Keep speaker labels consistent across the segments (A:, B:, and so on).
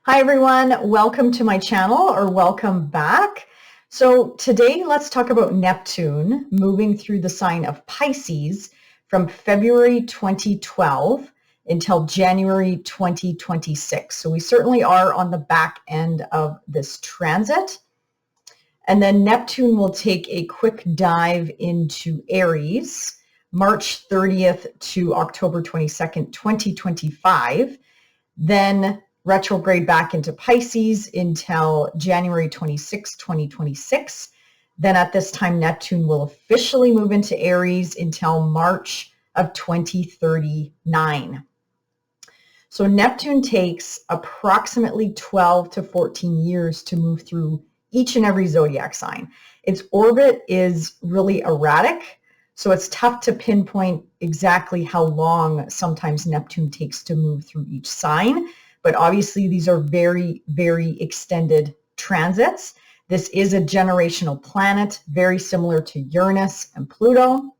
A: Hi everyone, welcome to my channel or welcome back. So today let's talk about Neptune moving through the sign of Pisces from February 2012 until January 2026. So we certainly are on the back end of this transit. And then Neptune will take a quick dive into Aries, March 30th to October 22nd, 2025. Then retrograde back into Pisces until January 26, 2026. Then at this time, Neptune will officially move into Aries until March of 2039. So Neptune takes approximately 12 to 14 years to move through each and every zodiac sign. Its orbit is really erratic, so it's tough to pinpoint exactly how long sometimes Neptune takes to move through each sign. But obviously these are very, very extended transits. This is a generational planet, very similar to Uranus and Pluto.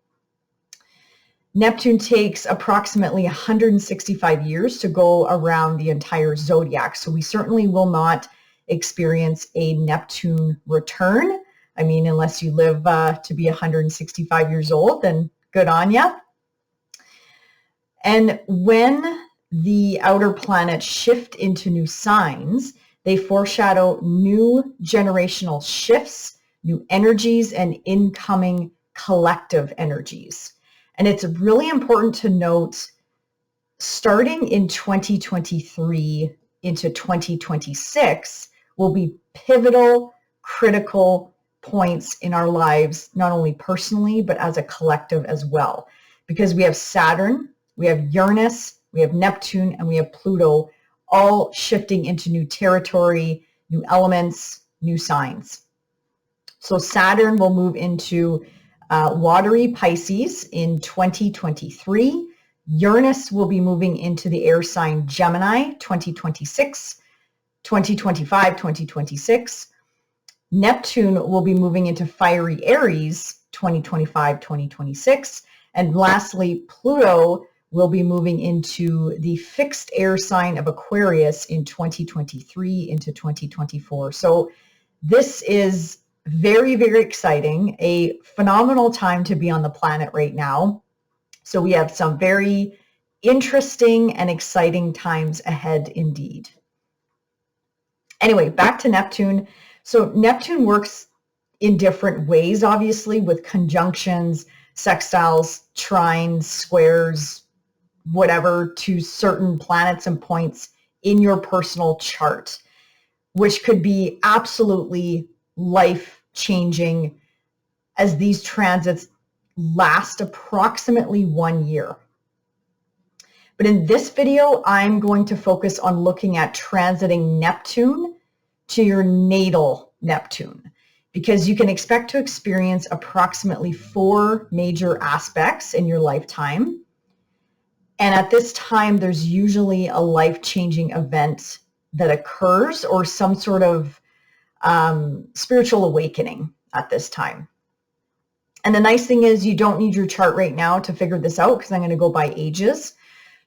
A: Neptune takes approximately 165 years to go around the entire zodiac. So we certainly will not experience a Neptune return. I mean, unless you live to be 165 years old, then good on ya. And when the outer planets shift into new signs, they foreshadow new generational shifts, new energies, and incoming collective energies. And it's really important to note, starting in 2023 into 2026 will be pivotal, critical points in our lives, not only personally, but as a collective as well. Because we have Saturn, we have Uranus, we have Neptune, and we have Pluto, all shifting into new territory, new elements, new signs. So Saturn will move into watery Pisces in 2023. Uranus will be moving into the air sign Gemini 2025, 2026. Neptune will be moving into fiery Aries 2025, 2026. And lastly, Pluto will be moving into the fixed air sign of Aquarius in 2023 into 2024. So this is very, very exciting, a phenomenal time to be on the planet right now. So we have some very interesting and exciting times ahead indeed. Anyway, back to Neptune. So Neptune works in different ways, obviously, with conjunctions, sextiles, trines, squares, whatever, to certain planets and points in your personal chart, which could be absolutely life-changing as these transits last approximately 1 year. But in this video, I'm going to focus on looking at transiting Neptune to your natal Neptune, because you can expect to experience approximately 4 major aspects in your lifetime. And at this time, there's usually a life-changing event that occurs or some sort of spiritual awakening at this time. And the nice thing is you don't need your chart right now to figure this out, because I'm going to go by ages.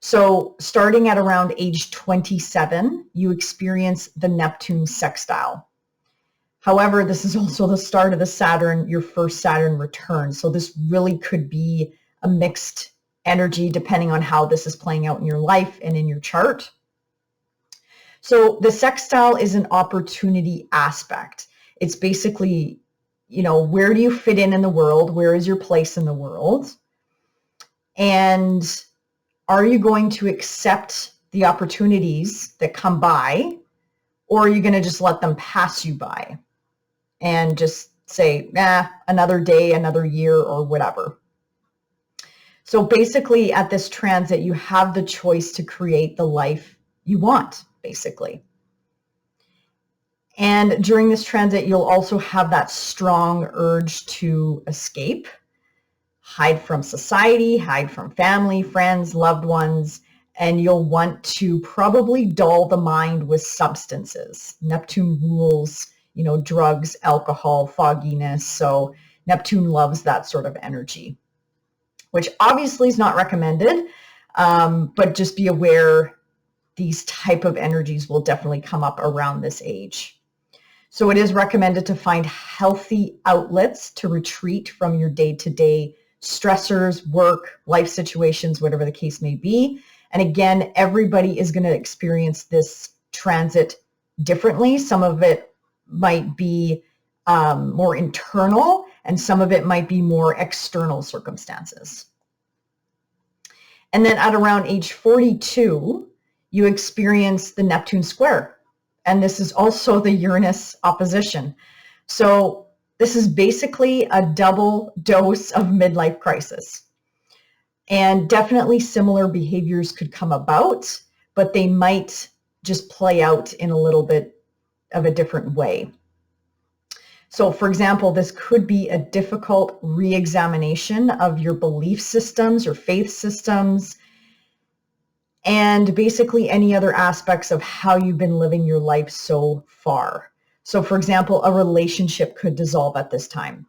A: So starting at around age 27, you experience the Neptune sextile. However, this is also the start of the Saturn, your first Saturn return. So this really could be a mixed energy depending on how this is playing out in your life and in your chart. So the sextile is an opportunity aspect. It's basically, where do you fit in the world? Where is your place in the world? And are you going to accept the opportunities that come by, or are you going to just let them pass you by and just say, another day, another year, or whatever? So basically at this transit, you have the choice to create the life you want, basically. And during this transit, you'll also have that strong urge to escape, hide from society, hide from family, friends, loved ones, and you'll want to probably dull the mind with substances. Neptune rules, drugs, alcohol, fogginess. So Neptune loves that sort of energy, which obviously is not recommended, but just be aware these type of energies will definitely come up around this age. So it is recommended to find healthy outlets to retreat from your day-to-day stressors, work, life situations, whatever the case may be. And again, everybody is going to experience this transit differently. Some of it might be more internal, and some of it might be more external circumstances. And then at around age 42, you experience the Neptune square. And this is also the Uranus opposition. So this is basically a double dose of midlife crisis. And definitely similar behaviors could come about, but they might just play out in a little bit of a different way. So for example, this could be a difficult re-examination of your belief systems or faith systems, and basically any other aspects of how you've been living your life so far. So for example, a relationship could dissolve at this time,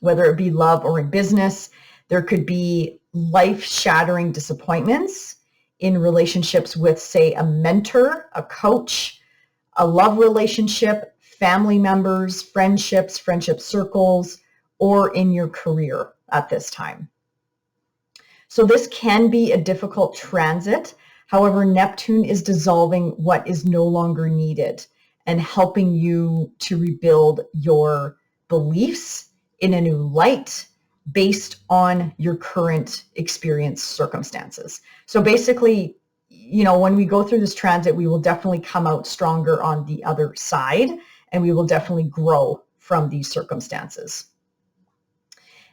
A: whether it be love or in business. There could be life-shattering disappointments in relationships with, say, a mentor, a coach, a love relationship, family members, friendship circles, or in your career at this time. So this can be a difficult transit. However, Neptune is dissolving what is no longer needed and helping you to rebuild your beliefs in a new light based on your current experience circumstances. So basically, when we go through this transit, we will definitely come out stronger on the other side, and we will definitely grow from these circumstances.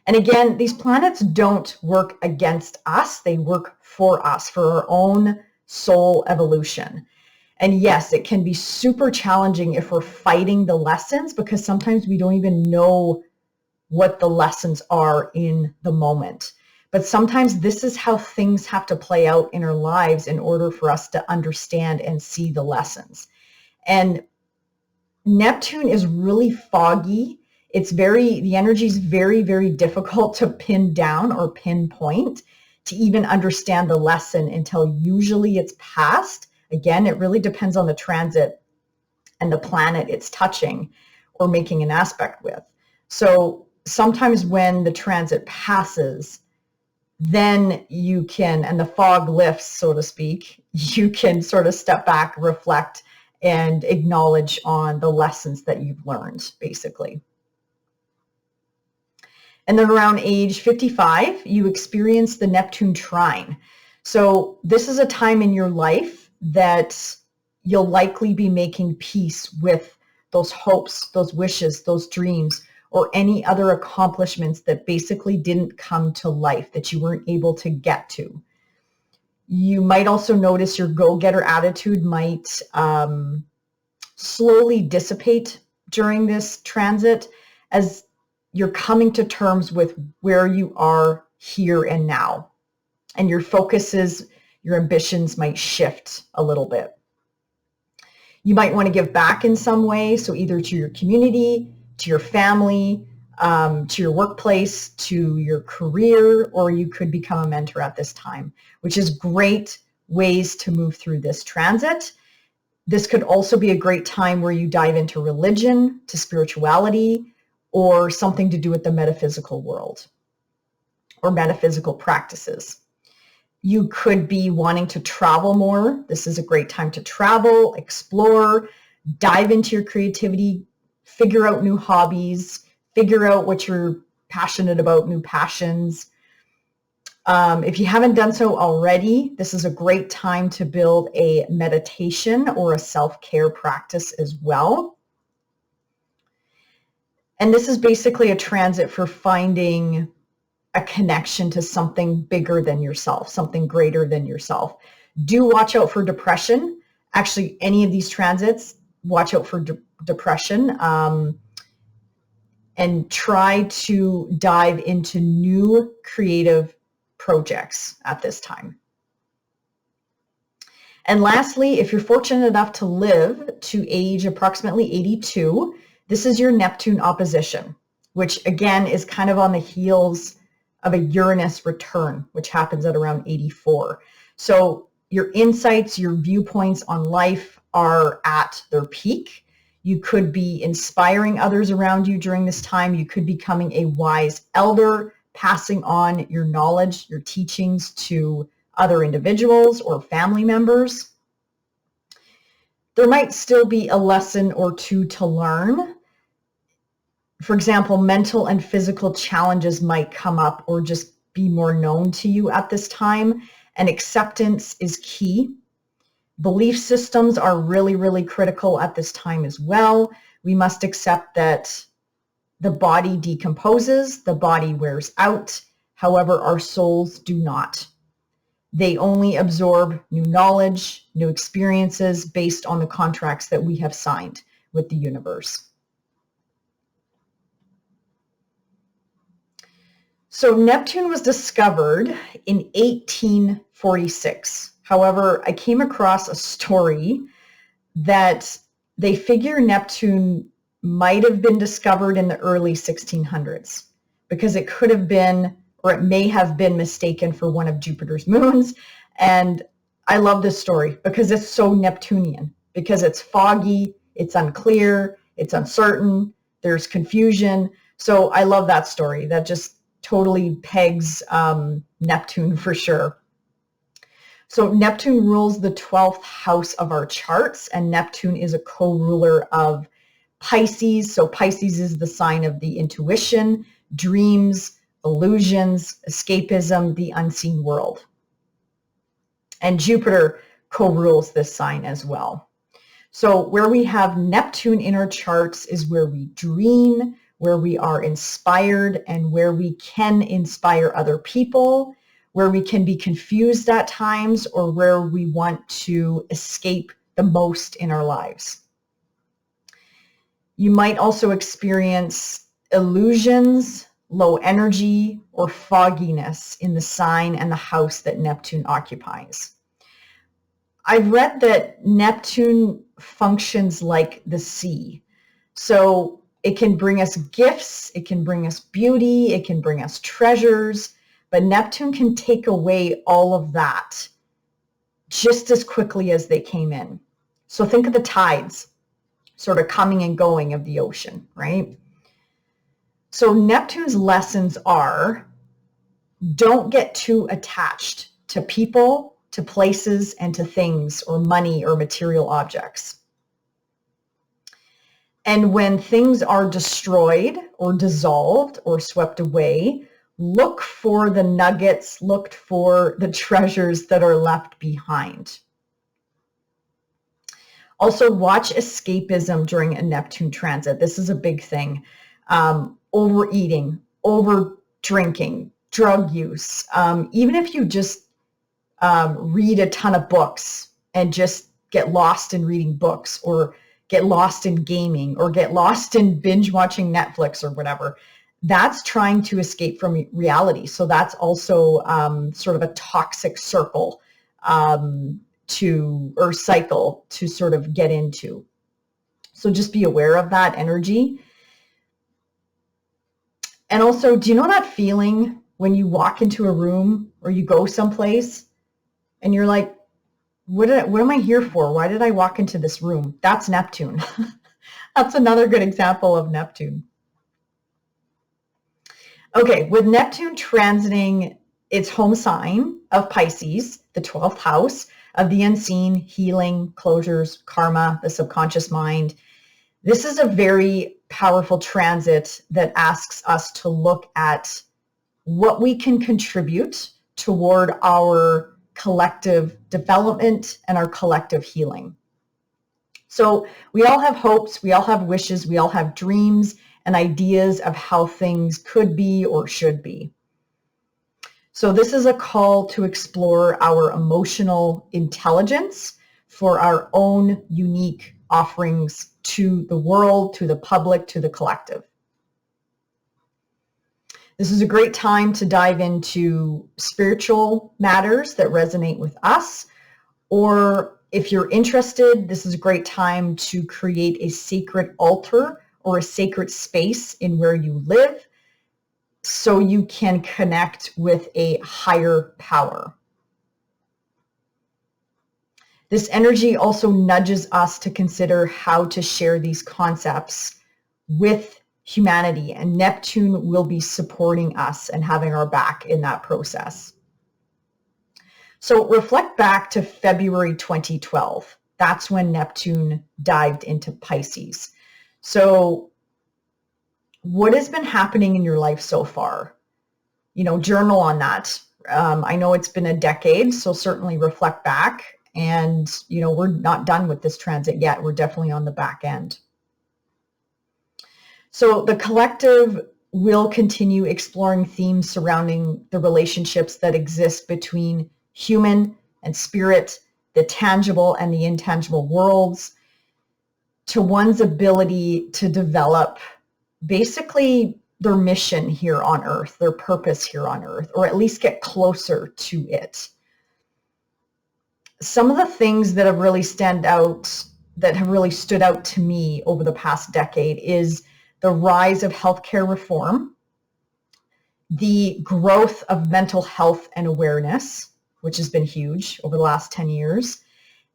A: And again, these planets don't work against us. They work for us, for our own soul evolution. And yes, it can be super challenging if we're fighting the lessons, because sometimes we don't even know what the lessons are in the moment. But sometimes this is how things have to play out in our lives in order for us to understand and see the lessons. And Neptune is really foggy. The energy is very, very difficult to pin down or pinpoint to even understand the lesson until usually it's past. Again, it really depends on the transit and the planet it's touching or making an aspect with. So sometimes when the transit passes, then you can, and the fog lifts, so to speak, you can sort of step back, reflect, and acknowledge on the lessons that you've learned, basically. And then around age 55, you experience the Neptune trine. So this is a time in your life that you'll likely be making peace with those hopes, those wishes, those dreams, or any other accomplishments that basically didn't come to life, that you weren't able to get to. You might also notice your go-getter attitude might slowly dissipate during this transit as you're coming to terms with where you are here and now. And your focuses, your ambitions might shift a little bit. You might want to give back in some way, so either to your community, to your family, to your workplace, to your career, or you could become a mentor at this time, which is great ways to move through this transit. This could also be a great time where you dive into religion, to spirituality, or something to do with the metaphysical world or metaphysical practices. You could be wanting to travel more. This is a great time to travel, explore, dive into your creativity, figure out new hobbies, figure out what you're passionate about, new passions. If you haven't done so already, this is a great time to build a meditation or a self-care practice as well. And this is basically a transit for finding a connection to something bigger than yourself, something greater than yourself. Do watch out for depression. Actually, any of these transits, watch out for depression, and try to dive into new creative projects at this time. And lastly, if you're fortunate enough to live to age approximately 82, this is your Neptune opposition, which again is kind of on the heels of a Uranus return, which happens at around 84. So, your insights, your viewpoints on life are at their peak. You could be inspiring others around you during this time. You could be becoming a wise elder, passing on your knowledge, your teachings to other individuals or family members. There might still be a lesson or two to learn. For example, mental and physical challenges might come up or just be more known to you at this time, and acceptance is key. Belief systems are really, really critical at this time as well. We must accept that the body decomposes, the body wears out. However, our souls do not. They only absorb new knowledge, new experiences based on the contracts that we have signed with the universe. So Neptune was discovered in 1846. However, I came across a story that they figure Neptune might have been discovered in the early 1600s because it could have been, or it may have been mistaken for one of Jupiter's moons. And I love this story because it's so Neptunian, because it's foggy, it's unclear, it's uncertain, there's confusion. So I love that story. That just totally pegs Neptune for sure. So Neptune rules the 12th house of our charts, and Neptune is a co-ruler of Pisces. So Pisces is the sign of the intuition, dreams, illusions, escapism, the unseen world. And Jupiter co-rules this sign as well. So where we have Neptune in our charts is where we dream, where we are inspired, and where we can inspire other people, where we can be confused at times, or where we want to escape the most in our lives. You might also experience illusions, low energy, or fogginess in the sign and the house that Neptune occupies. I've read that Neptune functions like the sea. So it can bring us gifts, it can bring us beauty, it can bring us treasures, but Neptune can take away all of that just as quickly as they came in. So think of the tides sort of coming and going of the ocean, right? So Neptune's lessons are, don't get too attached to people, to places, and to things or money or material objects. And when things are destroyed or dissolved or swept away, look for the nuggets, look for the treasures that are left behind. Also, watch escapism during a Neptune transit. This is a big thing. Overeating, over drinking, drug use. Even if you just read a ton of books and just get lost in reading books, or get lost in gaming, or get lost in binge watching Netflix or whatever, that's trying to escape from reality. So that's also sort of a toxic circle cycle to sort of get into. So just be aware of that energy. And also, do you know that feeling when you walk into a room or you go someplace and you're like, what am I here for? Why did I walk into this room? That's Neptune. That's another good example of Neptune. Okay, with Neptune transiting its home sign of Pisces, the 12th house of the unseen, healing, closures, karma, the subconscious mind, this is a very powerful transit that asks us to look at what we can contribute toward our collective development and our collective healing. So we all have hopes, we all have wishes, we all have dreams and ideas of how things could be or should be. So this is a call to explore our emotional intelligence for our own unique offerings to the world, to the public, to the collective. This is a great time to dive into spiritual matters that resonate with us, or if you're interested, this is a great time to create a sacred altar or a sacred space in where you live so you can connect with a higher power. This energy also nudges us to consider how to share these concepts with humanity, and Neptune will be supporting us and having our back in that process. So reflect back to February 2012. That's when Neptune dived into Pisces. So what has been happening in your life so far? Journal on that. I know it's been a decade, so certainly reflect back. And, we're not done with this transit yet. We're definitely on the back end. So the collective will continue exploring themes surrounding the relationships that exist between human and spirit, the tangible and the intangible worlds, to one's ability to develop basically their mission here on Earth, their purpose here on Earth, or at least get closer to it. Some of the things that have really stood out to me over the past decade is the rise of healthcare reform, the growth of mental health and awareness, which has been huge over the last 10 years,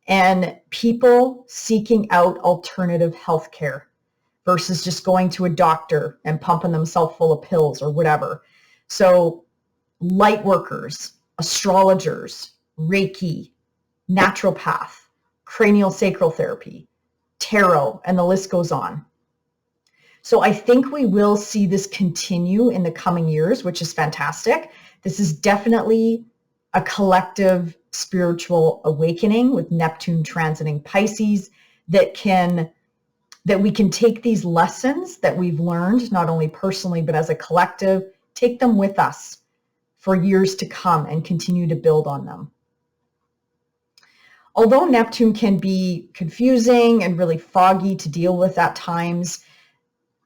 A: and people seeking out alternative healthcare versus just going to a doctor and pumping themselves full of pills or whatever. So light workers, astrologers, Reiki, naturopath, cranial sacral therapy, tarot, and the list goes on. So I think we will see this continue in the coming years, which is fantastic. This is definitely a collective spiritual awakening with Neptune transiting Pisces that we can take these lessons that we've learned, not only personally, but as a collective, take them with us for years to come and continue to build on them. Although Neptune can be confusing and really foggy to deal with at times,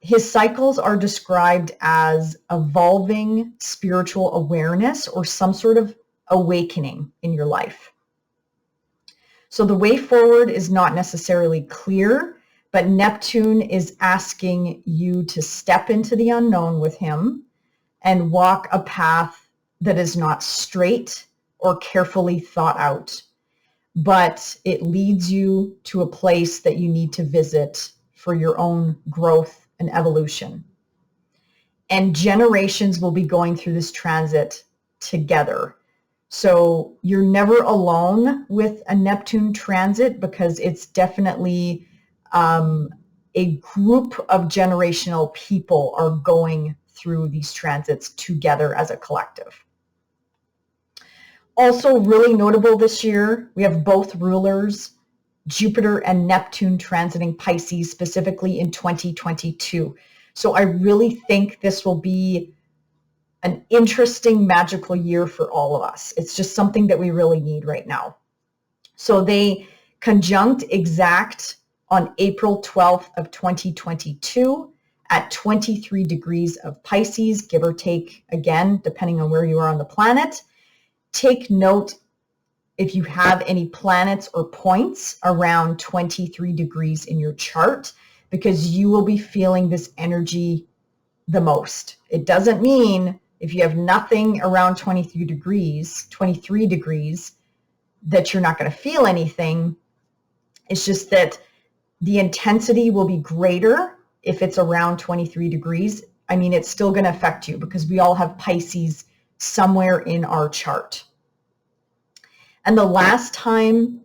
A: his cycles are described as evolving spiritual awareness or some sort of awakening in your life. So the way forward is not necessarily clear, but Neptune is asking you to step into the unknown with him and walk a path that is not straight or carefully thought out, but it leads you to a place that you need to visit for your own growth and evolution. And generations will be going through this transit together. So you're never alone with a Neptune transit, because it's definitely a group of generational people are going through these transits together as a collective. Also really notable this year, we have both rulers, Jupiter and Neptune transiting Pisces, specifically in 2022. So I really think this will be an interesting, magical year for all of us. It's just something that we really need right now. So they conjunct exact on April 12th of 2022 at 23 degrees of Pisces, give or take, again, depending on where you are on the planet. Take note if you have any planets or points around 23 degrees in your chart, because you will be feeling this energy the most. It doesn't mean if you have nothing around 23 degrees, that you're not going to feel anything. It's just that the intensity will be greater if it's around 23 degrees. I mean, it's still going to affect you because we all have Pisces somewhere in our chart. And the last time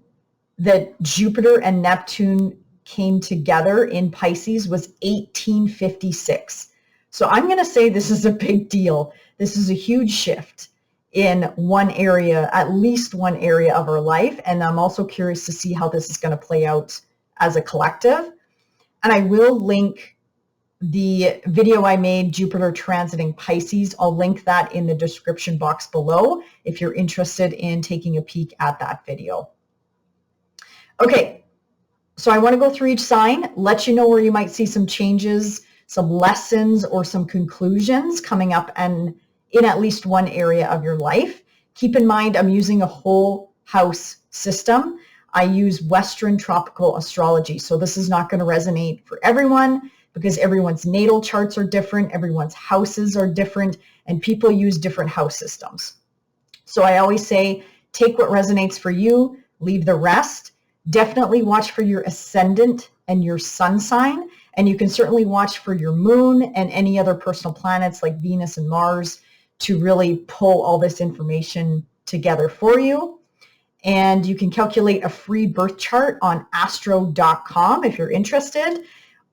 A: that Jupiter and Neptune came together in Pisces was 1856. So I'm going to say this is a big deal. This is a huge shift in one area, at least one area of our life. And I'm also curious to see how this is going to play out as a collective. And I will link the video I made, Jupiter transiting Pisces. I'll link that in the description box below if you're interested in taking a peek at that video. Okay, so I want to go through each sign, let you know where you might see some changes, some lessons, or some conclusions coming up and in at least one area of your life. Keep in mind, I'm using a whole house system. I use Western tropical astrology, so this is not going to resonate for everyone because everyone's natal charts are different, everyone's houses are different, and people use different house systems. So I always say, take what resonates for you, leave the rest. Definitely watch for your ascendant and your sun sign, and you can certainly watch for your moon and any other personal planets like Venus and Mars to really pull all this information together for you. And you can calculate a free birth chart on astro.com if you're interested,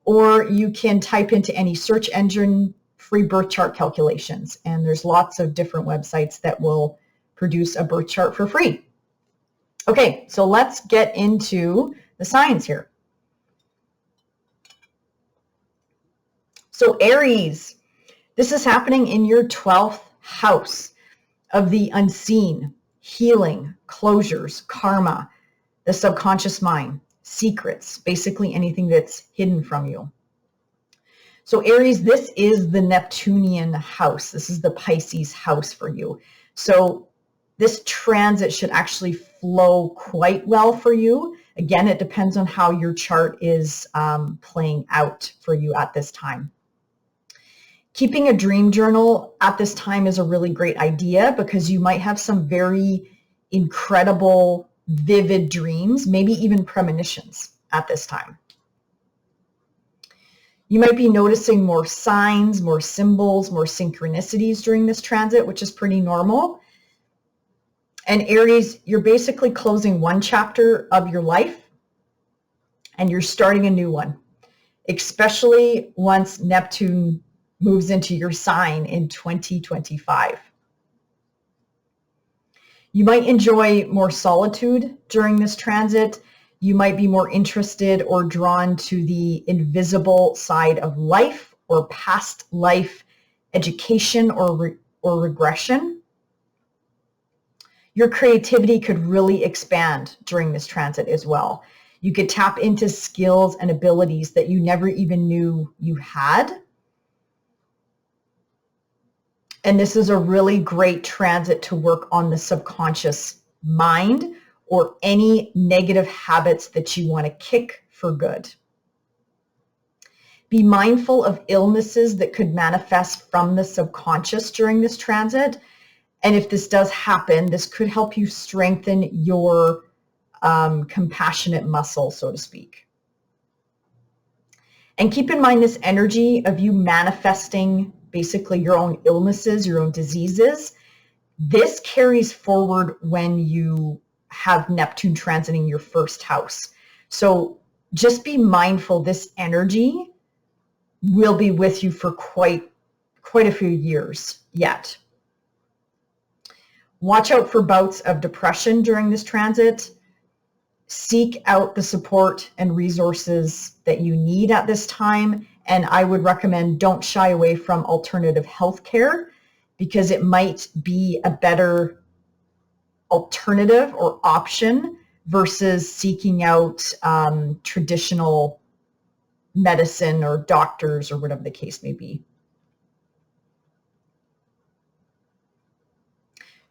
A: or you can type into any search engine free birth chart calculations. And there's lots of different websites that will produce a birth chart for free. Okay, so let's get into the signs here. So Aries, this is happening in your 12th house of the unseen, healing, closures, karma, the subconscious mind, secrets, basically anything that's hidden from you. So Aries, this is the Neptunian house. This is the Pisces house for you. So this transit should actually flow quite well for you. Again, it depends on how your chart is playing out for you at this time. Keeping a dream journal at this time is a really great idea because you might have some very incredible, vivid dreams, maybe even premonitions at this time. You might be noticing more signs, more symbols, more synchronicities during this transit, which is pretty normal. And Aries, you're basically closing one chapter of your life and you're starting a new one, especially once Neptune moves into your sign in 2025. You might enjoy more solitude during this transit. You might be more interested or drawn to the invisible side of life or past life education or regression. Your creativity could really expand during this transit as well. You could tap into skills and abilities that you never even knew you had. And this is a really great transit to work on the subconscious mind or any negative habits that you want to kick for good. Be mindful of illnesses that could manifest from the subconscious during this transit. And if this does happen, this could help you strengthen your compassionate muscle, so to speak. And keep in mind this energy of you manifesting basically your own illnesses, your own diseases. This carries forward when you have Neptune transiting your first house. So just be mindful, this energy will be with you for quite a few years yet. Watch out for bouts of depression during this transit. Seek out the support and resources that you need at this time. And I would recommend don't shy away from alternative health care because it might be a better alternative or option versus seeking out traditional medicine or doctors or whatever the case may be.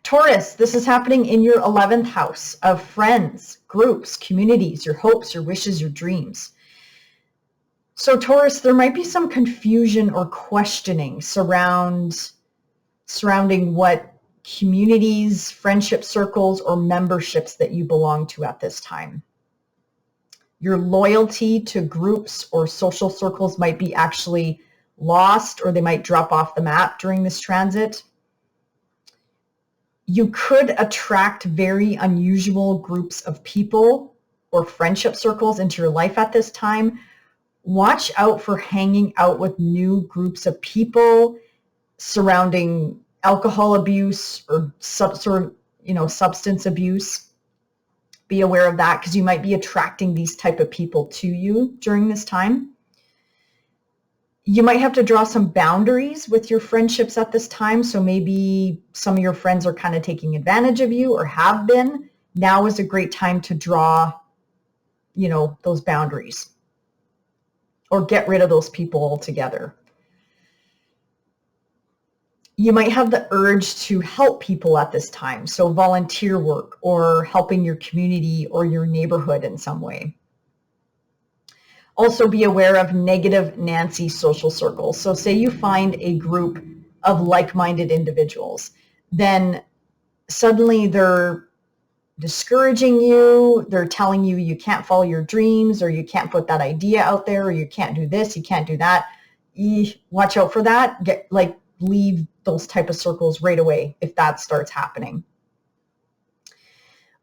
A: Taurus, this is happening in your 11th house of friends, groups, communities, your hopes, your wishes, your dreams. So Taurus, there might be some confusion or questioning surrounding what communities, friendship circles, or memberships that you belong to at this time. Your loyalty to groups or social circles might be actually lost, or they might drop off the map during this transit. You could attract very unusual groups of people or friendship circles into your life at this time. Watch out for hanging out with new groups of people surrounding alcohol abuse or substance abuse. Be aware of that because you might be attracting these type of people to you during this time. You might have to draw some boundaries with your friendships at this time. So maybe some of your friends are kind of taking advantage of you or have been. Now is a great time to draw, those boundaries or get rid of those people altogether. You might have the urge to help people at this time. So volunteer work or helping your community or your neighborhood in some way. Also be aware of negative Nancy social circles. So say you find a group of like-minded individuals, then suddenly they're discouraging you. They're telling you you can't follow your dreams, or you can't put that idea out there, or you can't do this, you can't do that. Watch out for that. Leave those type of circles right away if that starts happening.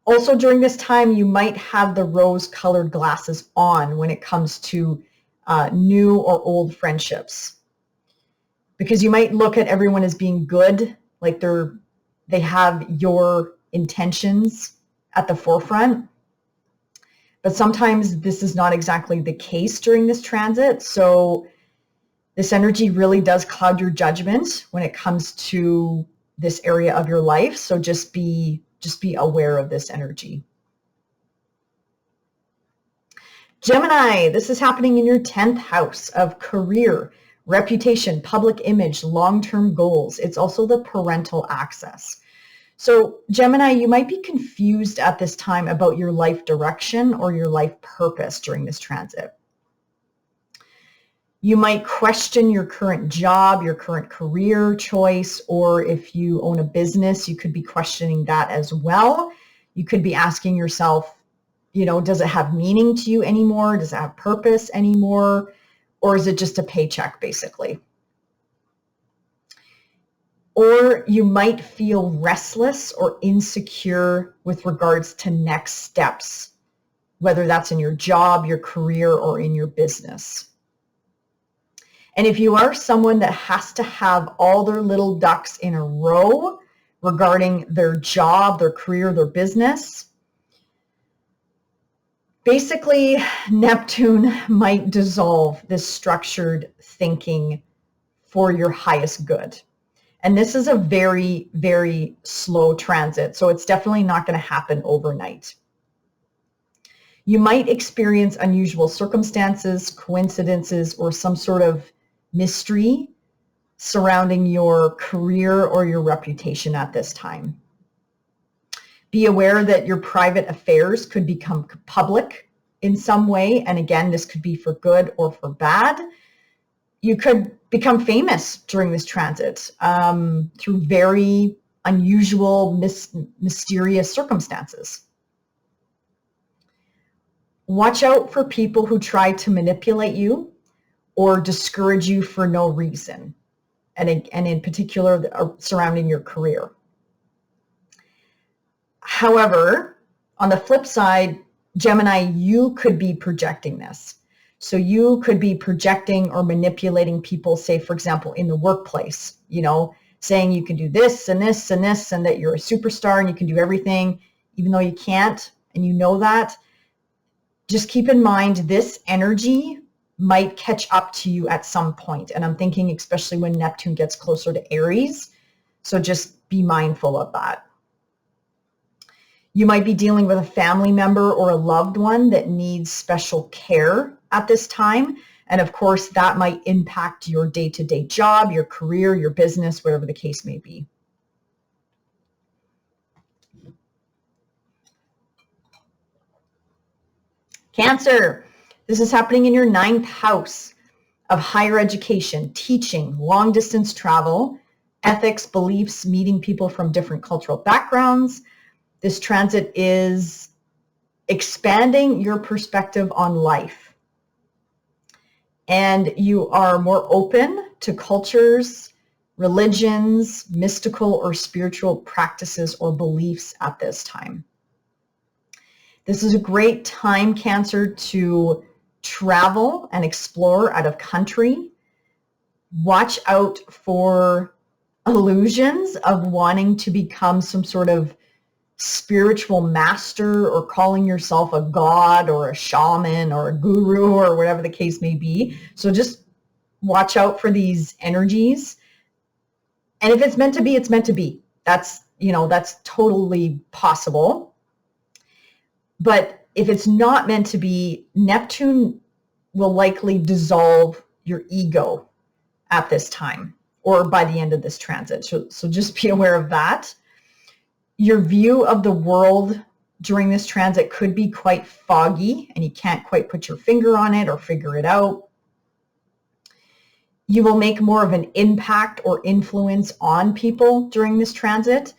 A: Also, during this time, you might have the rose-colored glasses on when it comes to new or old friendships, because you might look at everyone as being good, like they have your intentions at the forefront. But sometimes this is not exactly the case during this transit. So this energy really does cloud your judgment when it comes to this area of your life. So just be aware of this energy. Gemini, this is happening in your 10th house of career, reputation, public image, long-term goals. It's also the parental access. So Gemini, you might be confused at this time about your life direction or your life purpose during this transit. You might question your current job, your current career choice, or if you own a business, you could be questioning that as well. You could be asking yourself, does it have meaning to you anymore? Does it have purpose anymore? Or is it just a paycheck, basically? Or you might feel restless or insecure with regards to next steps, whether that's in your job, your career, or in your business. And if you are someone that has to have all their little ducks in a row regarding their job, their career, their business, basically Neptune might dissolve this structured thinking for your highest good. And this is a very, very slow transit, so it's definitely not going to happen overnight. You might experience unusual circumstances, coincidences, or some sort of mystery surrounding your career or your reputation at this time. Be aware that your private affairs could become public in some way. And again, this could be for good or for bad. You could become famous during this transit through very unusual, mysterious circumstances. Watch out for people who try to manipulate you or discourage you for no reason, and in particular surrounding your career. However, on the flip side, Gemini, you could be projecting this. So you could be projecting or manipulating people, say, for example, in the workplace, saying you can do this and this and this, and that you're a superstar and you can do everything, even though you can't, and you know that. Just keep in mind, this energy might catch up to you at some point. And I'm thinking especially when Neptune gets closer to Aries. So just be mindful of that. You might be dealing with a family member or a loved one that needs special care at this time. And of course, that might impact your day-to-day job, your career, your business, whatever the case may be. Cancer, this is happening in your 9th house of higher education, teaching, long distance travel, ethics, beliefs, meeting people from different cultural backgrounds. This transit is expanding your perspective on life. And you are more open to cultures, religions, mystical or spiritual practices or beliefs at this time. This is a great time, Cancer, to travel and explore out of country. Watch out for illusions of wanting to become some sort of spiritual master or calling yourself a god or a shaman or a guru or whatever the case may be. So just watch out for these energies. And if it's meant to be, it's meant to be. That's totally possible. But if it's not meant to be, Neptune will likely dissolve your ego at this time or by the end of this transit. So just be aware of that. Your view of the world during this transit could be quite foggy and you can't quite put your finger on it or figure it out. You will make more of an impact or influence on people during this transit.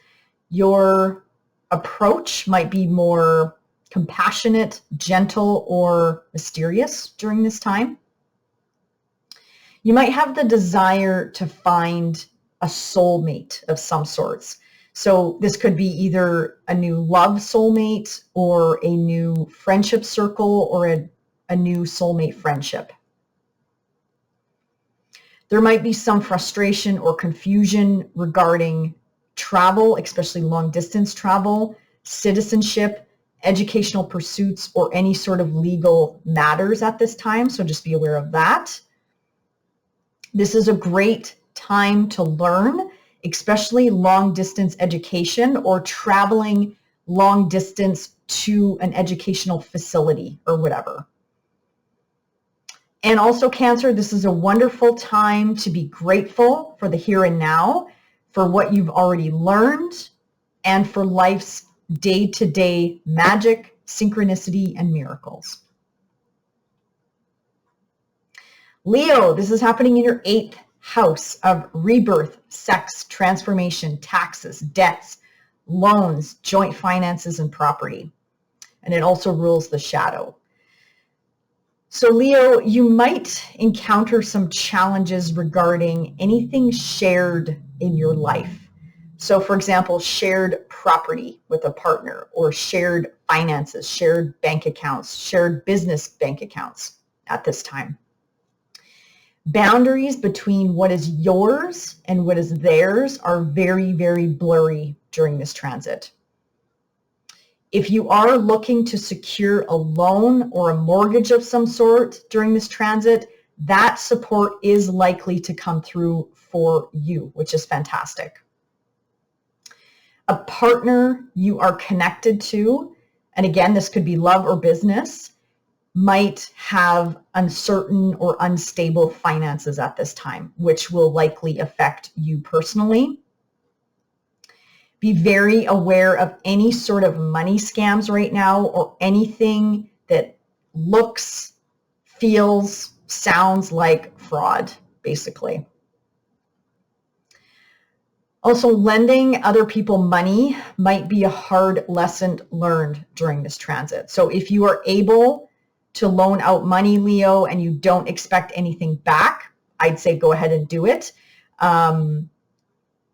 A: Your approach might be more compassionate, gentle, or mysterious during this time. You might have the desire to find a soulmate of some sorts. So this could be either a new love soulmate or a new friendship circle or a new soulmate friendship. There might be some frustration or confusion regarding travel, especially long distance travel, citizenship, educational pursuits, or any sort of legal matters at this time. So just be aware of that. This is a great time to learn, especially long distance education or traveling long distance to an educational facility or whatever. And also Cancer, this is a wonderful time to be grateful for the here and now, for what you've already learned, and for life's day-to-day magic, synchronicity, and miracles. Leo, this is happening in your 8th house of rebirth, sex, transformation, taxes, debts, loans, joint finances, and property. And it also rules the shadow. So Leo, you might encounter some challenges regarding anything shared in your life. So for example, shared property with a partner, or shared finances, shared bank accounts, shared business bank accounts at this time. Boundaries between what is yours and what is theirs are very, very blurry during this transit. If you are looking to secure a loan or a mortgage of some sort during this transit, that support is likely to come through for you, which is fantastic. A partner you are connected to, and again, this could be love or business, might have uncertain or unstable finances at this time, which will likely affect you personally. Be very aware of any sort of money scams right now, or anything that looks, feels, sounds like fraud, basically. Also, lending other people money might be a hard lesson learned during this transit. So if you are able to loan out money, Leo, and you don't expect anything back, I'd say go ahead and do it.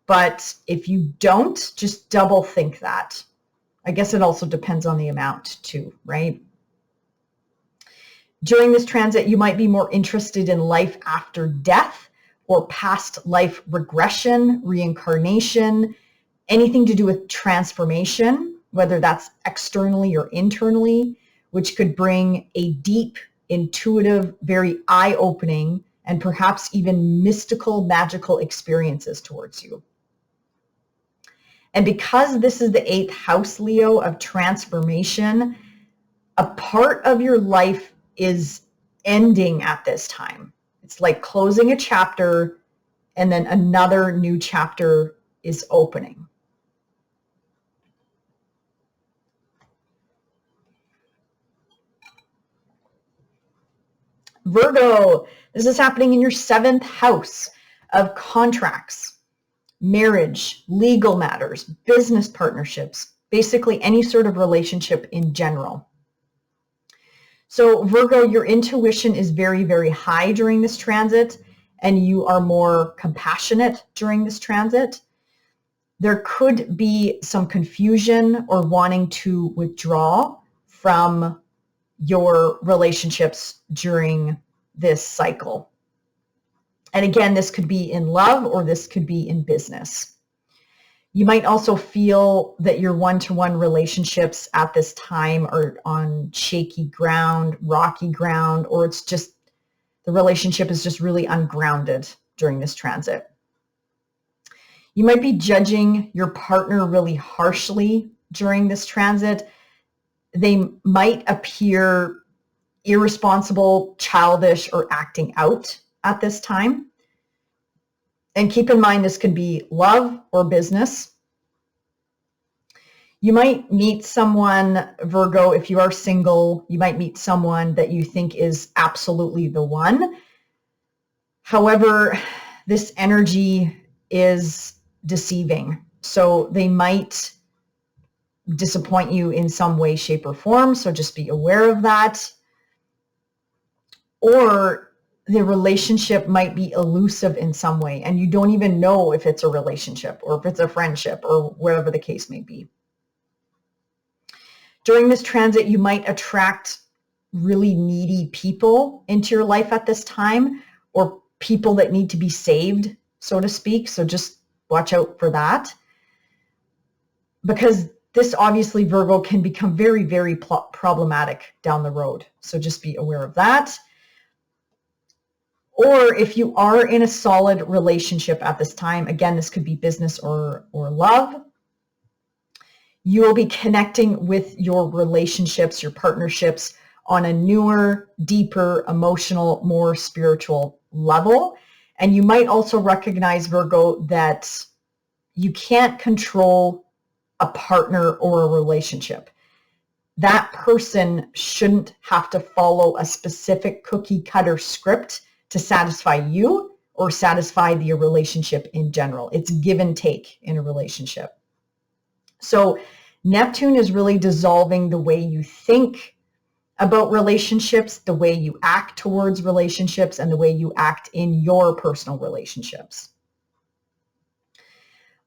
A: But if you don't, just double think that. I guess it also depends on the amount too, right? During this transit, you might be more interested in life after death or past life regression, reincarnation, anything to do with transformation, whether that's externally or internally, which could bring a deep, intuitive, very eye-opening, and perhaps even mystical, magical experiences towards you. And because this is the 8th house, Leo, of transformation, a part of your life is ending at this time. It's like closing a chapter and then another new chapter is opening. Virgo, this is happening in your 7th house of contracts, marriage, legal matters, business partnerships, basically any sort of relationship in general. So Virgo, your intuition is very, very high during this transit, and you are more compassionate during this transit. There could be some confusion or wanting to withdraw from your relationships during this cycle. And again, this could be in love or this could be in business. You might also feel that your one-to-one relationships at this time are on shaky ground, rocky ground, or it's just the relationship is just really ungrounded during this transit. You might be judging your partner really harshly during this transit. They might appear irresponsible, childish, or acting out at this time. And keep in mind, this could be love or business. You might meet someone, Virgo, if you are single, you might meet someone that you think is absolutely the one. However, this energy is deceiving. So they might disappoint you in some way, shape, or form. So just be aware of that. Or the relationship might be elusive in some way, and you don't even know if it's a relationship or if it's a friendship or whatever the case may be. During this transit, you might attract really needy people into your life at this time, or people that need to be saved, so to speak. So just watch out for that, because this obviously, Virgo, can become very, very problematic down the road. So just be aware of that. Or if you are in a solid relationship at this time, again, this could be business or love, you will be connecting with your relationships, your partnerships on a newer, deeper, emotional, more spiritual level. And you might also recognize, Virgo, that you can't control a partner or a relationship. That person shouldn't have to follow a specific cookie cutter script to satisfy you or satisfy the relationship in general. It's give and take in a relationship. So Neptune is really dissolving the way you think about relationships, the way you act towards relationships, and the way you act in your personal relationships.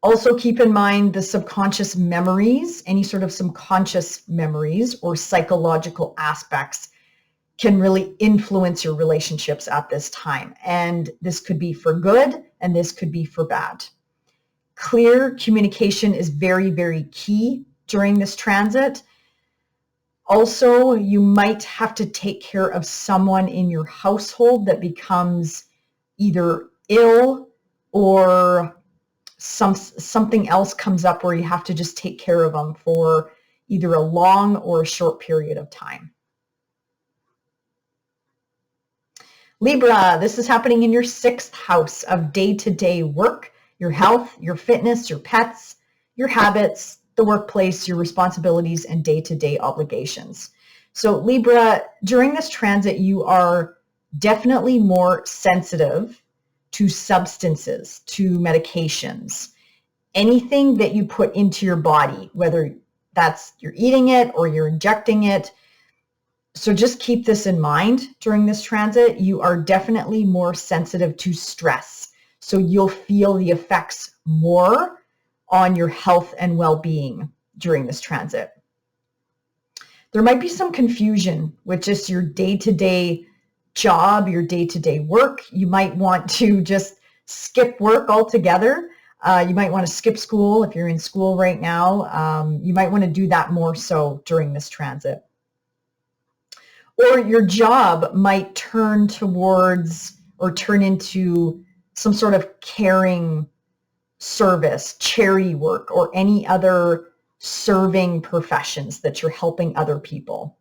A: Also keep in mind the subconscious memories, any sort of subconscious memories or psychological aspects can really influence your relationships at this time. And this could be for good and this could be for bad. Clear communication is very, very key during this transit. Also, you might have to take care of someone in your household that becomes either ill or something else comes up where you have to just take care of them for either a long or a short period of time. Libra, this is happening in your 6th house of day-to-day work, your health, your fitness, your pets, your habits, the workplace, your responsibilities, and day-to-day obligations. So Libra, during this transit, you are definitely more sensitive to substances, to medications, anything that you put into your body, whether that's you're eating it or you're injecting it. So just keep this in mind during this transit. You are definitely more sensitive to stress. So you'll feel the effects more on your health and well-being during this transit. There might be some confusion with just your day-to-day job, your day-to-day work. You might want to just skip work altogether. You might want to skip school if you're in school right now. You might want to do that more so during this transit. Or your job might turn towards or turn into some sort of caring service, charity work, or any other serving professions that you're helping other people.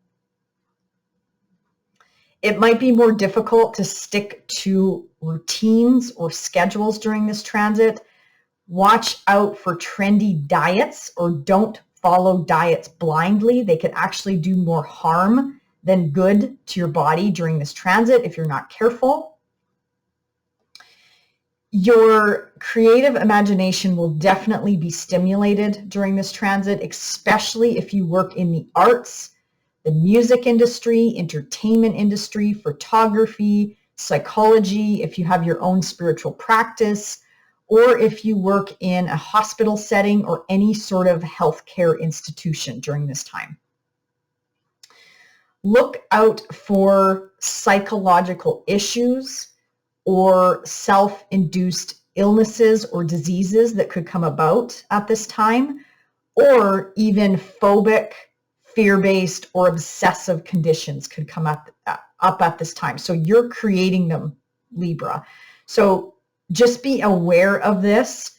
A: It might be more difficult to stick to routines or schedules during this transit. Watch out for trendy diets, or don't follow diets blindly. They could actually do more harm than good to your body during this transit if you're not careful. Your creative imagination will definitely be stimulated during this transit, especially if you work in the arts, the music industry, entertainment industry, photography, psychology, if you have your own spiritual practice, or if you work in a hospital setting or any sort of healthcare institution during this time. Look out for psychological issues or self-induced illnesses or diseases that could come about at this time, or even phobic, fear-based, or obsessive conditions could come up at this time. So you're creating them, Libra. So just be aware of this.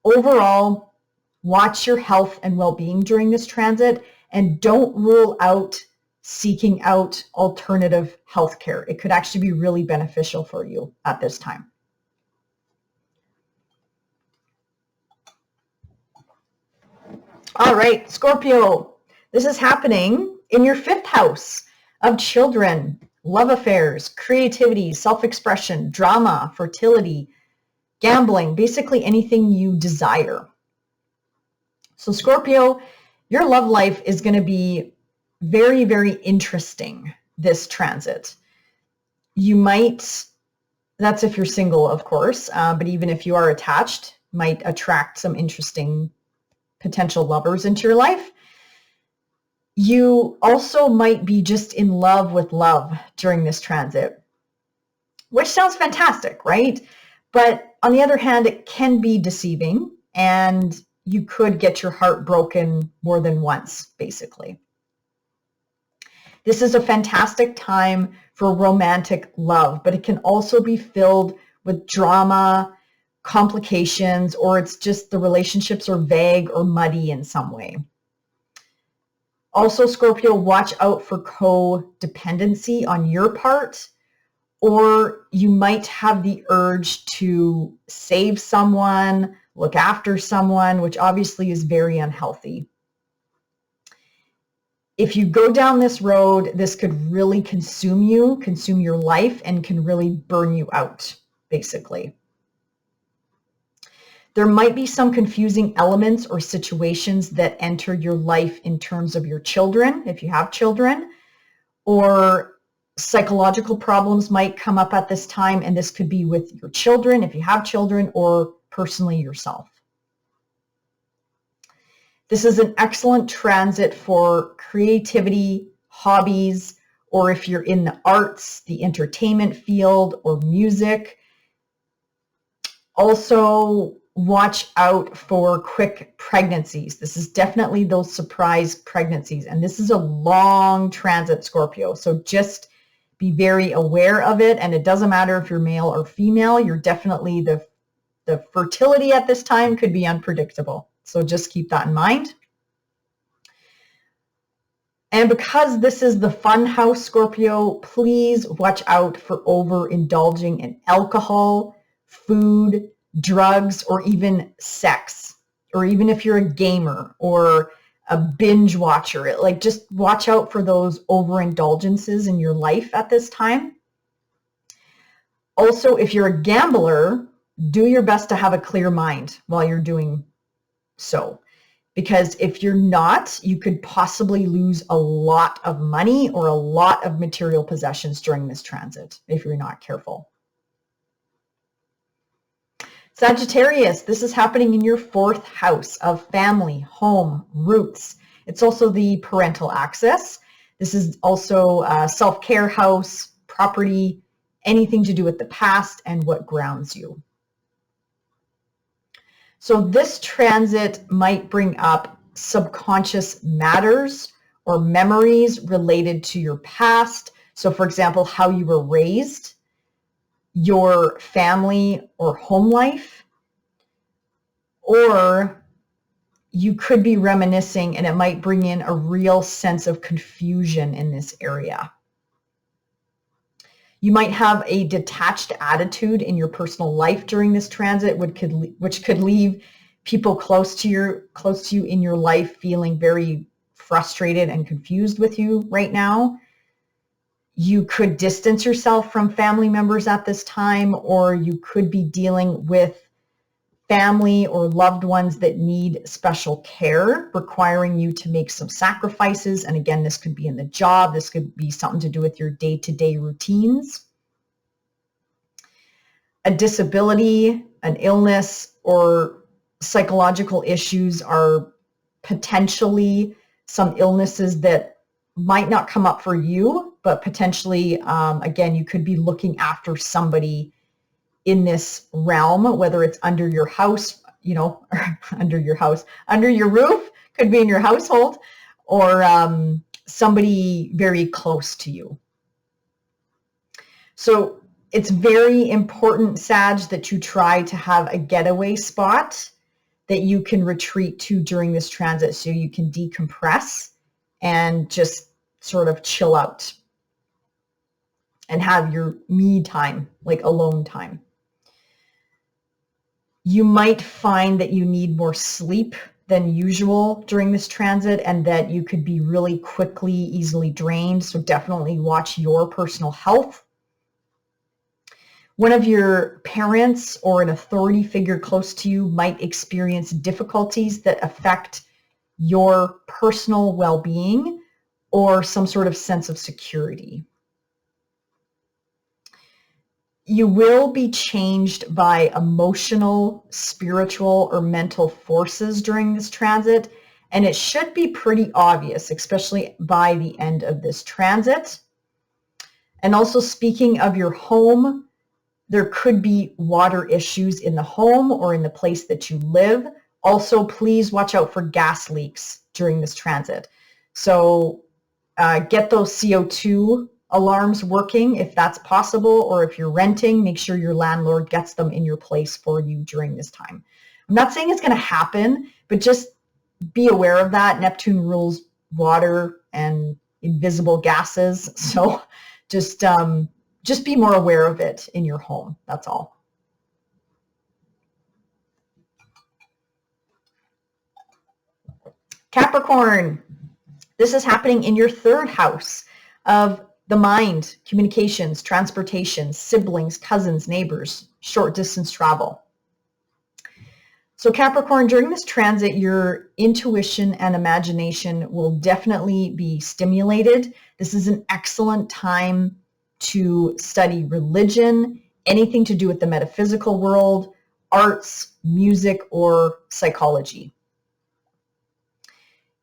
A: Overall, watch your health and well-being during this transit, and don't rule out seeking out alternative healthcare. It could actually be really beneficial for you at this time. All right, Scorpio, this is happening in your 5th house of children, love affairs, creativity, self-expression, drama, fertility, gambling, basically anything you desire. So Scorpio, Your love life is going to be very, very interesting this transit. You might, that's if you're single, of course, but even if you are attached, might attract some interesting potential lovers into your life. You also might be just in love with love during this transit, which sounds fantastic, right? But on the other hand, it can be deceiving, and you could get your heart broken more than once, basically. This is a fantastic time for romantic love, but it can also be filled with drama, complications, or it's just the relationships are vague or muddy in some way. Also, Scorpio, watch out for codependency on your part, or you might have the urge to save someone, look after someone, which obviously is very unhealthy. If you go down this road, this could really consume you, consume your life, and can really burn you out, basically. There might be some confusing elements or situations that enter your life in terms of your children, if you have children, or psychological problems might come up at this time, and this could be with your children, if you have children, or personally yourself. This is an excellent transit for creativity, hobbies, or if you're in the arts, the entertainment field, or music. Also, watch out for quick pregnancies. This is definitely those surprise pregnancies, and this is a long transit, Scorpio. So just be very aware of it, and it doesn't matter if you're male or female. You're definitely, the fertility at this time could be unpredictable. So just keep that in mind. And because this is the fun house, Scorpio, please watch out for overindulging in alcohol, food, drugs, or even sex, or even if you're a gamer or a binge watcher, like just watch out for those overindulgences in your life at this time. Also, if you're a gambler, do your best to have a clear mind while you're doing so, because if you're not, you could possibly lose a lot of money or a lot of material possessions during this transit if you're not careful. Sagittarius, this is happening in your 4th house of family, home, roots. It's also the parental axis. This is also a self-care house, property, anything to do with the past and what grounds you. So this transit might bring up subconscious matters or memories related to your past. So for example, how you were raised, your family or home life, or you could be reminiscing, and it might bring in a real sense of confusion in this area. You might have a detached attitude in your personal life during this transit, which could leave people close to you in your life feeling very frustrated and confused with you right now. You could distance yourself from family members at this time, or you could be dealing with family or loved ones that need special care, requiring you to make some sacrifices. And again, this could be in the job. This could be something to do with your day-to-day routines. A disability, an illness, or psychological issues are potentially some illnesses that might not come up for you, but potentially, again, you could be looking after somebody in this realm, whether it's under your house, under your roof, could be in your household, or somebody very close to you. So it's very important, Sag, that you try to have a getaway spot that you can retreat to during this transit so you can decompress and just sort of chill out and have your me time, like alone time. You might find that you need more sleep than usual during this transit, and that you could be really quickly, easily drained. So definitely watch your personal health. One of your parents or an authority figure close to you might experience difficulties that affect your personal well-being or some sort of sense of security. You will be changed by emotional, spiritual, or mental forces during this transit, and it should be pretty obvious, especially by the end of this transit. And also, speaking of your home, there could be water issues in the home or in the place that you live. Also, please watch out for gas leaks during this transit. So get those CO2 alarms working if that's possible, or if you're renting, make sure your landlord gets them in your place for you during this time. I'm not saying it's going to happen, but just be aware of that. Neptune rules water and invisible gases. So just be more aware of it in your home. That's all. Capricorn, this is happening in your third house of the mind, communications, transportation, siblings, cousins, neighbors, short distance travel. So Capricorn, during this transit, your intuition and imagination will definitely be stimulated. This is an excellent time to study religion, anything to do with the metaphysical world, arts, music, or psychology.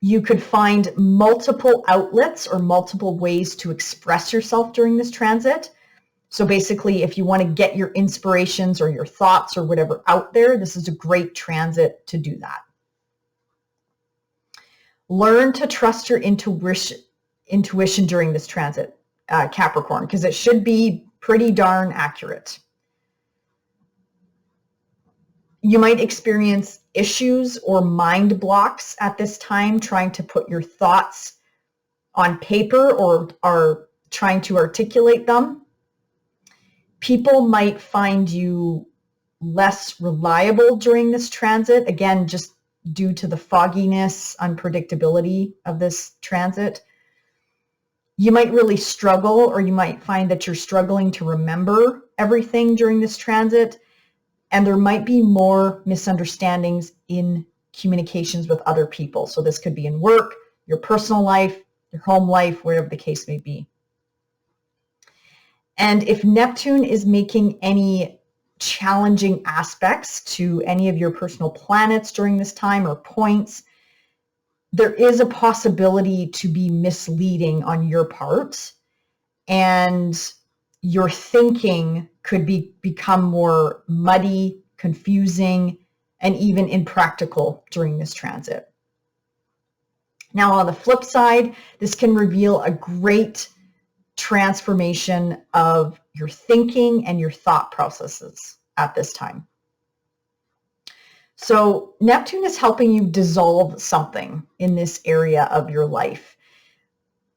A: You could find multiple outlets or multiple ways to express yourself during this transit. So basically, if you want to get your inspirations or your thoughts or whatever out there, this is a great transit to do that. Learn to trust your intuition during this transit, Capricorn, because it should be pretty darn accurate. You might experience issues or mind blocks at this time trying to put your thoughts on paper or are trying to articulate them. People might find you less reliable during this transit, again, just due to the fogginess, unpredictability of this transit. You might really struggle, or you might find that you're struggling to remember everything during this transit. And there might be more misunderstandings in communications with other people. So this could be in work, your personal life, your home life, whatever the case may be. And if Neptune is making any challenging aspects to any of your personal planets during this time or points, there is a possibility to be misleading on your part, and your thinking could become more muddy, confusing, and even impractical during this transit. Now, on the flip side, this can reveal a great transformation of your thinking and your thought processes at this time. So Neptune is helping you dissolve something in this area of your life.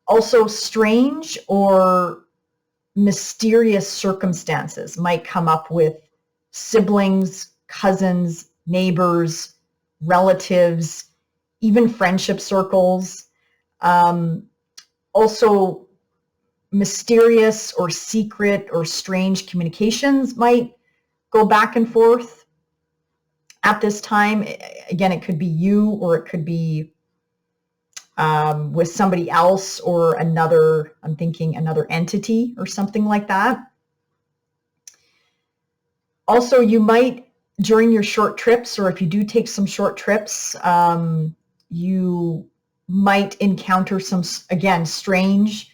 A: Also, strange or mysterious circumstances might come up with siblings, cousins, neighbors, relatives, even friendship circles. Also, mysterious or secret or strange communications might go back and forth at this time. Again, it could be you, or it could be with somebody else, or another, I'm thinking another entity or something like that. Also, you might, during your short trips, or if you do take some short trips, you might encounter some, again, strange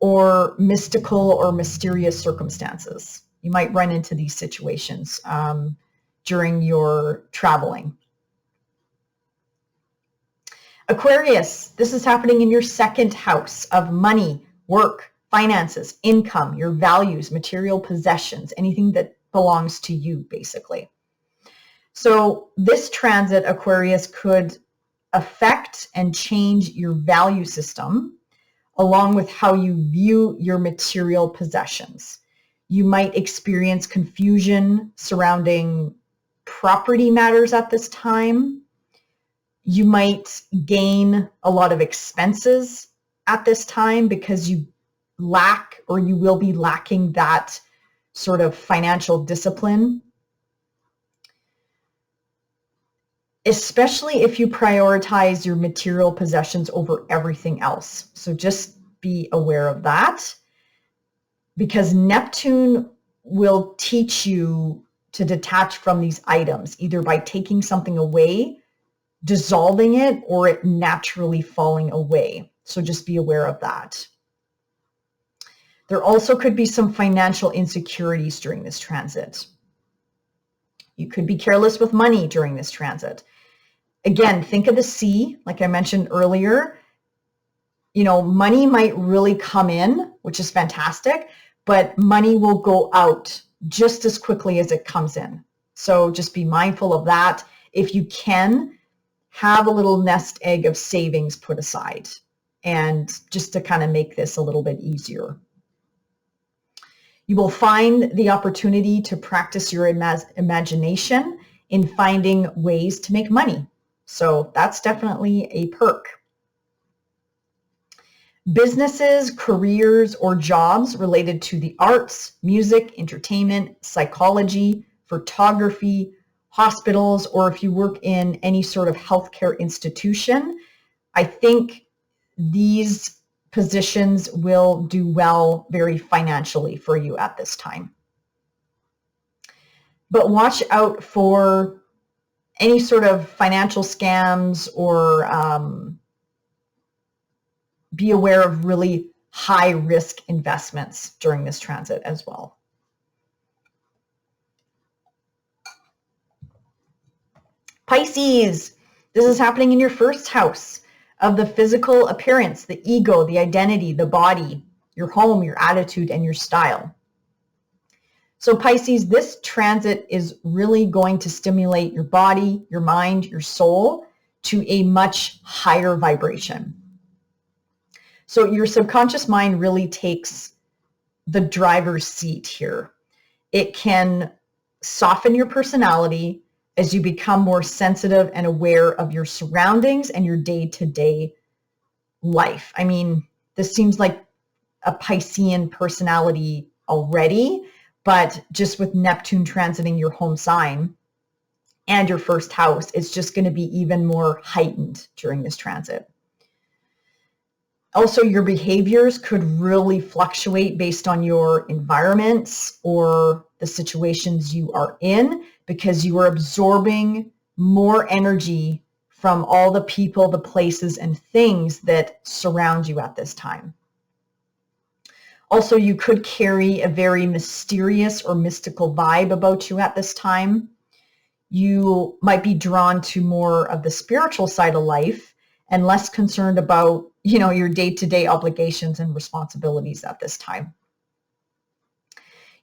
A: or mystical or mysterious circumstances. You might run into these situations during your traveling. Aquarius, this is happening in your second house of money, work, finances, income, your values, material possessions, anything that belongs to you, basically. So this transit, Aquarius, could affect and change your value system, along with how you view your material possessions. You might experience confusion surrounding property matters at this time. You might gain a lot of expenses at this time because you lack, or you will be lacking, that sort of financial discipline. especially if you prioritize your material possessions over everything else. So just be aware of that, because Neptune will teach you to detach from these items, either by taking something away, dissolving it, or it naturally falling away. So just be aware of that. There also could be some financial insecurities during this transit. You could be careless with money during this transit. Again, think of the sea, like I mentioned earlier. You know, money might really come in, which is fantastic, but money will go out just as quickly as it comes in. So just be mindful of that. If you can, have a little nest egg of savings put aside, and just to kind of make this a little bit easier. You will find the opportunity to practice your imagination in finding ways to make money. So that's definitely a perk. Businesses, careers, or jobs related to the arts, music, entertainment, psychology, photography, hospitals, or if you work in any sort of healthcare institution, I think these positions will do well very financially for you at this time. But watch out for any sort of financial scams, or be aware of really high risk investments during this transit as well. Pisces, this is happening in your first house of the physical appearance, the ego, the identity, the body, your home, your attitude, and your style. So Pisces, this transit is really going to stimulate your body, your mind, your soul to a much higher vibration. So your subconscious mind really takes the driver's seat here. It can soften your personality as you become more sensitive and aware of your surroundings and your day-to-day life. I mean, this seems like a Piscean personality already, but just with Neptune transiting your home sign and your first house, it's just going to be even more heightened during this transit. Also, your behaviors could really fluctuate based on your environments or the situations you are in, because you are absorbing more energy from all the people, the places, and things that surround you at this time. Also, you could carry a very mysterious or mystical vibe about you at this time. You might be drawn to more of the spiritual side of life and less concerned about, you know, your day-to-day obligations and responsibilities at this time.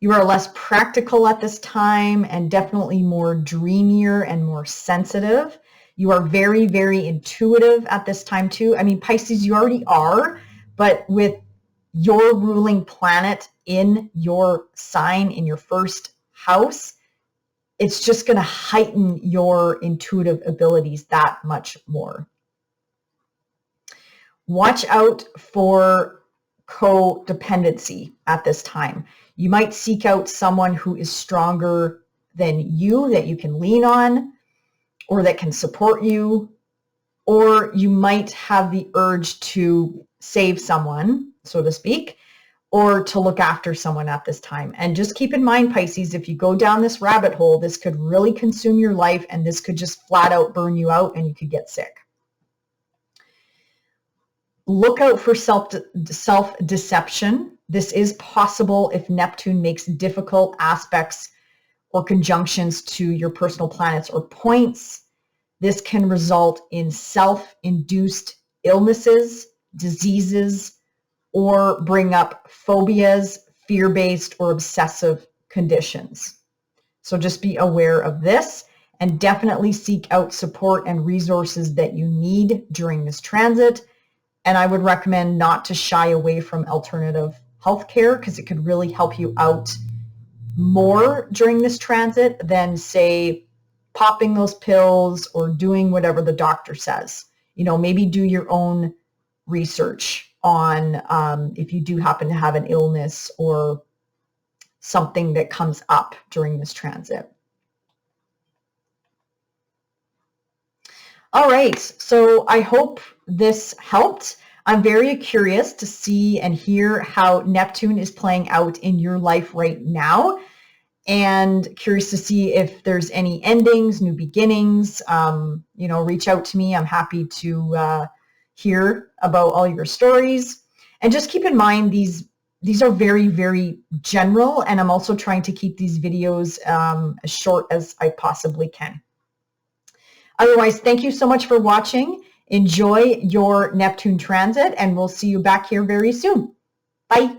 A: You are less practical at this time and definitely more dreamier and more sensitive. You are very, very intuitive at this time too. I mean, Pisces, you already are, but with your ruling planet in your sign, in your first house, it's just going to heighten your intuitive abilities that much more. Watch out for codependency at this time. You might seek out someone who is stronger than you, that you can lean on, or that can support you, or you might have the urge to save someone, so to speak, or to look after someone at this time. And just keep in mind, Pisces, if you go down this rabbit hole, this could really consume your life, and this could just flat out burn you out and you could get sick. Look out for self-deception. This is possible if Neptune makes difficult aspects or conjunctions to your personal planets or points. This can result in self-induced illnesses, diseases, or bring up phobias, fear-based, or obsessive conditions. So just be aware of this, and definitely seek out support and resources that you need during this transit. And I would recommend not to shy away from alternative healthcare, because it could really help you out more during this transit than, say, popping those pills or doing whatever the doctor says. You know, maybe do your own research on if you do happen to have an illness or something that comes up during this transit. All right, so I hope this helped. I'm very curious to see and hear how Neptune is playing out in your life right now, and curious to see if there's any endings, new beginnings. Reach out to me. I'm happy to hear about all your stories. And just keep in mind, these are very, very general, and I'm also trying to keep these videos as short as I possibly can. Otherwise, thank you so much for watching. Enjoy your Neptune transit, and we'll see you back here very soon. Bye.